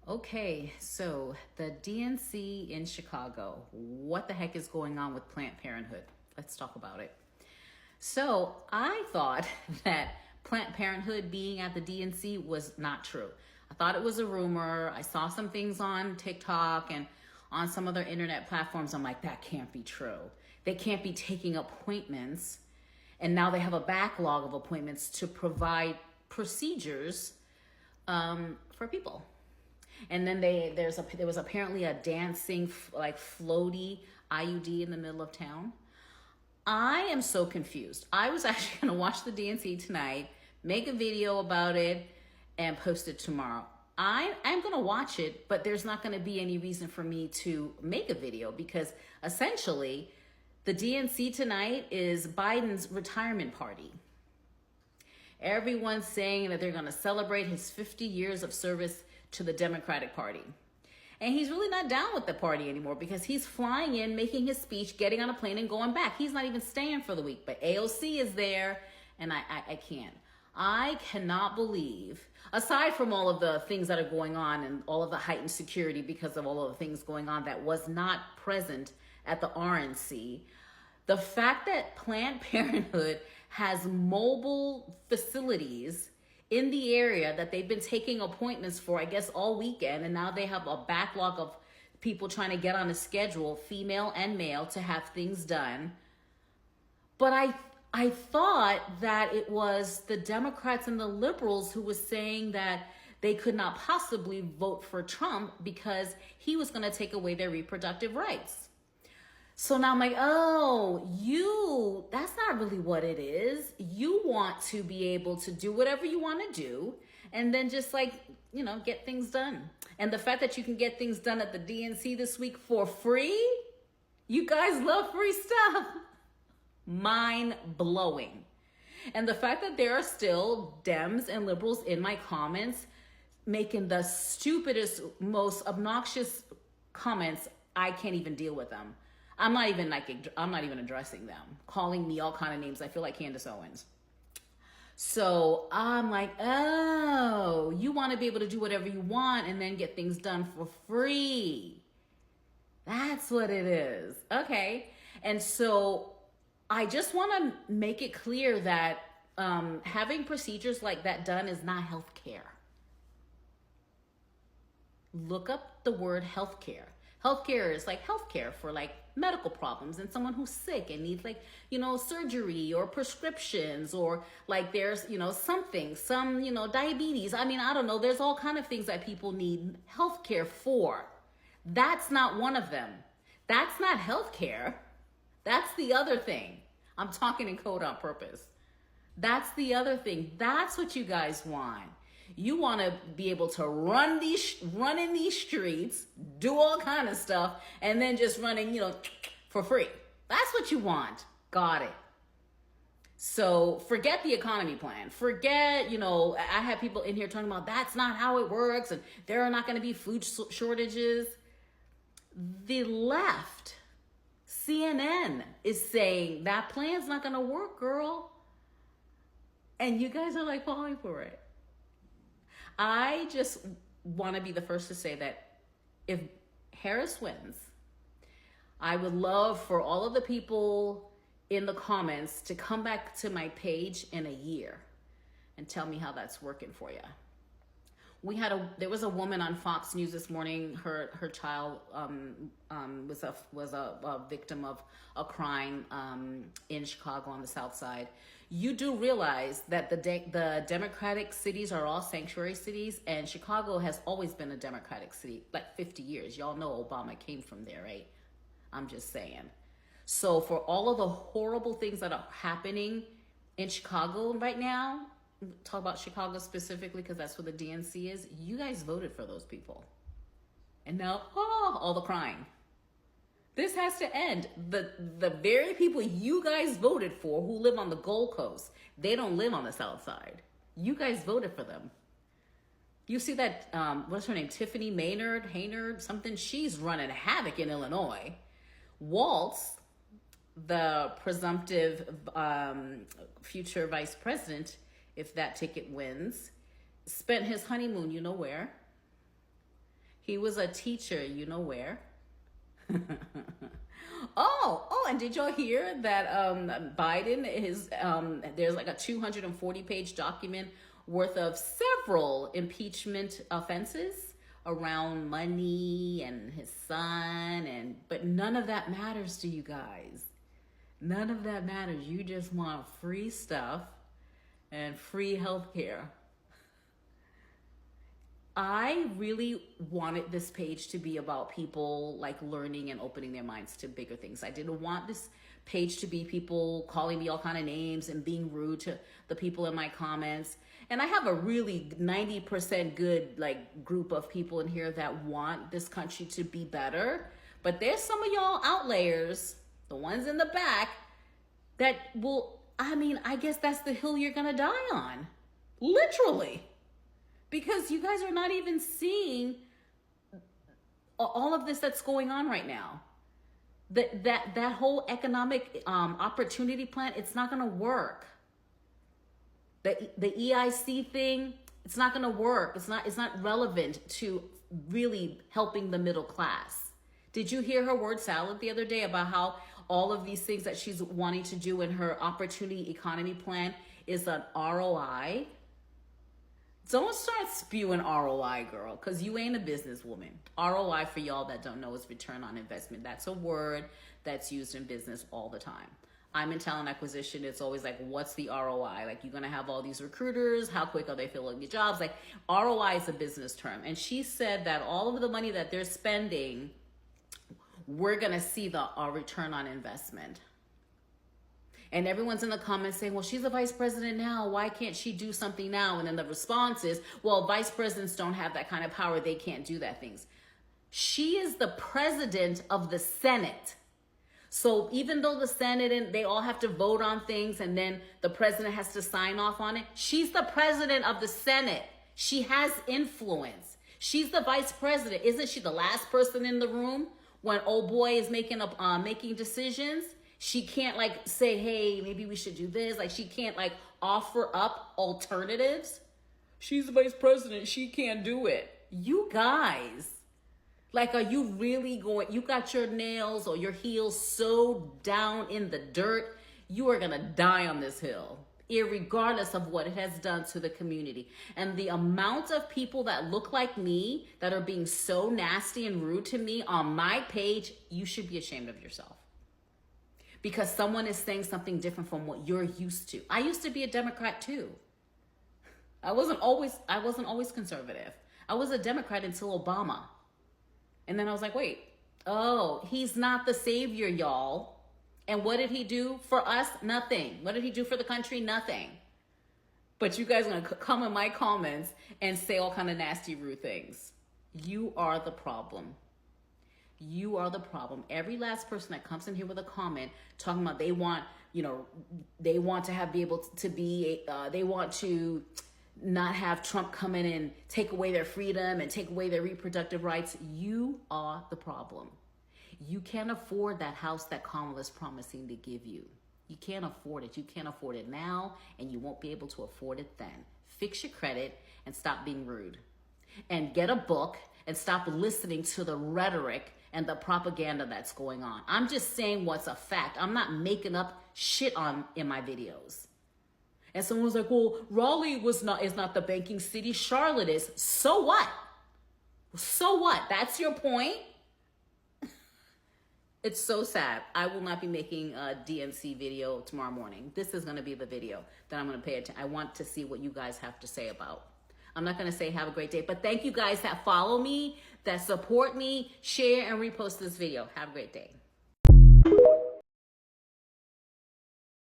Okay, so the DNC in Chicago, what the heck is going on with Planned Parenthood? Let's talk about it. So I thought that Planned Parenthood being at the DNC was not true. I thought it was a rumor. I saw some things on TikTok and on some other internet platforms. I'm like, that can't be true. They can't be taking appointments. And now they have a backlog of appointments to provide procedures for people. And then there was apparently a dancing like floaty IUD in the middle of town. I am so confused. I was actually going to watch the DNC tonight, make a video about it, and post it tomorrow. I'm going to watch it, but there's not going to be any reason for me to make a video because essentially the DNC tonight is Biden's retirement party. Everyone's saying that they're going to celebrate his 50 years of service to the Democratic Party. And he's really not down with the party anymore because he's flying in, making his speech, getting on a plane and going back. He's not even staying for the week, but AOC is there and I can't. I cannot believe, aside from all of the things that are going on and all of the heightened security because of all of the things going on that was not present at the RNC, the fact that Planned Parenthood has mobile facilities in the area that they've been taking appointments for, I guess, all weekend. And now they have a backlog of people trying to get on a schedule, female and male, to have things done. But I thought that it was the Democrats and the liberals who was saying that they could not possibly vote for Trump because he was going to take away their reproductive rights. So now I'm like, oh, that's not really what it is. You want to be able to do whatever you want to do and then just get things done. And the fact that you can get things done at the DNC this week for free, you guys love free stuff. Mind blowing. And the fact that there are still Dems and liberals in my comments making the stupidest, most obnoxious comments, I can't even deal with them. I'm not even addressing them, calling me all kind of names. I feel like Candace Owens. So I'm like, oh, you want to be able to do whatever you want and then get things done for free. That's what it is. Okay. And so I just want to make it clear that having procedures like that done is not healthcare. Look up the word healthcare. Healthcare is like healthcare for like medical problems and someone who's sick and needs surgery or prescriptions or like there's, some diabetes. I mean, I don't know. There's all kind of things that people need healthcare for. That's not one of them. That's not healthcare. That's the other thing. I'm talking in code on purpose. That's the other thing. That's what you guys want. You want to be able to run in these streets, do all kind of stuff, and then just running, for free. That's what you want. Got it. So forget the economy plan. Forget, I have people in here talking about that's not how it works and there are not going to be food shortages. The left, CNN, is saying that plan's not going to work, girl. And you guys are like falling for it. I just want to be the first to say that if Harris wins, I would love for all of the people in the comments to come back to my page in a year and tell me how that's working for you. There was a woman on Fox News this morning. Her child was a victim of a crime in Chicago on the South Side. You do realize that the Democratic cities are all sanctuary cities, and Chicago has always been a Democratic city, like 50 years. Y'all know Obama came from there, right? I'm just saying. So for all of the horrible things that are happening in Chicago right now, talk about Chicago specifically because that's where the DNC is. You guys voted for those people. And now, all the crying. This has to end. The very people you guys voted for who live on the Gold Coast, they don't live on the South Side. You guys voted for them. You see that, what's her name? Tiffany Haynard, something. She's running havoc in Illinois. Waltz, the presumptive future vice president, if that ticket wins, spent his honeymoon, you know where? He was a teacher, you know where. Oh, and did y'all hear that Biden is there's like a 240-page document worth of several impeachment offenses around money and his son, but none of that matters to you guys. None of that matters. You just want free stuff and free healthcare. I really wanted this page to be about people like learning and opening their minds to bigger things. I didn't want this page to be people calling me all kind of names and being rude to the people in my comments. And I have a really 90% good like group of people in here that want this country to be better. But there's some of y'all outliers, the ones in the back, that will, I guess that's the hill you're gonna die on. Literally. Because you guys are not even seeing all of this that's going on right now. That whole economic opportunity plan, it's not going to work. The EIC thing, it's not going to work. It's not relevant to really helping the middle class. Did you hear her word salad the other day about how all of these things that she's wanting to do in her opportunity economy plan is an ROI? Don't start spewing ROI, girl, because you ain't a businesswoman. ROI, for y'all that don't know, is return on investment. That's a word that's used in business all the time. I'm in talent acquisition. It's always like, what's the ROI? Like, you're going to have all these recruiters. How quick are they filling the jobs? Like, ROI is a business term. And she said that all of the money that they're spending, we're going to see the return on investment. And everyone's in the comments saying, well, she's the vice president now. Why can't she do something now? And then the response is, well, vice presidents don't have that kind of power. They can't do that things. She is the president of the Senate. So even though the Senate and they all have to vote on things and then the president has to sign off on it, she's the president of the Senate. She has influence. She's the vice president. Isn't she the last person in the room when old boy is making decisions? She can't like say, hey, maybe we should do this. Like, she can't like offer up alternatives. She's the vice president. She can't do it. You guys, like, are you really going, you got your nails or your heels so down in the dirt, you are going to die on this hill, irregardless of what it has done to the community. And the amount of people that look like me that are being so nasty and rude to me on my page, you should be ashamed of yourself. Because someone is saying something different from what you're used to. I used to be a Democrat too. I wasn't always conservative. I was a Democrat until Obama. And then I was like, wait, oh, he's not the savior, y'all. And what did he do for us? Nothing. What did he do for the country? Nothing. But you guys are gonna come in my comments and say all kind of nasty, rude things. You are the problem. You are the problem. Every last person that comes in here with a comment talking about they want to not have Trump come in and take away their freedom and take away their reproductive rights. You are the problem. You can't afford that house that Kamala is promising to give you. You can't afford it. You can't afford it now, and you won't be able to afford it then. Fix your credit and stop being rude. And get a book and stop listening to the rhetoric and the propaganda that's going on. I'm just saying what's a fact. I'm not making up shit in my videos. And someone was like, well, Raleigh is not the banking city. Charlotte is. So what? So what? That's your point? It's so sad. I will not be making a DNC video tomorrow morning. This is going to be the video that I'm going to pay attention. I want to see what you guys have to say about. I'm not going to say have a great day, but thank you guys that follow me, that support me, share and repost this video. Have a great day.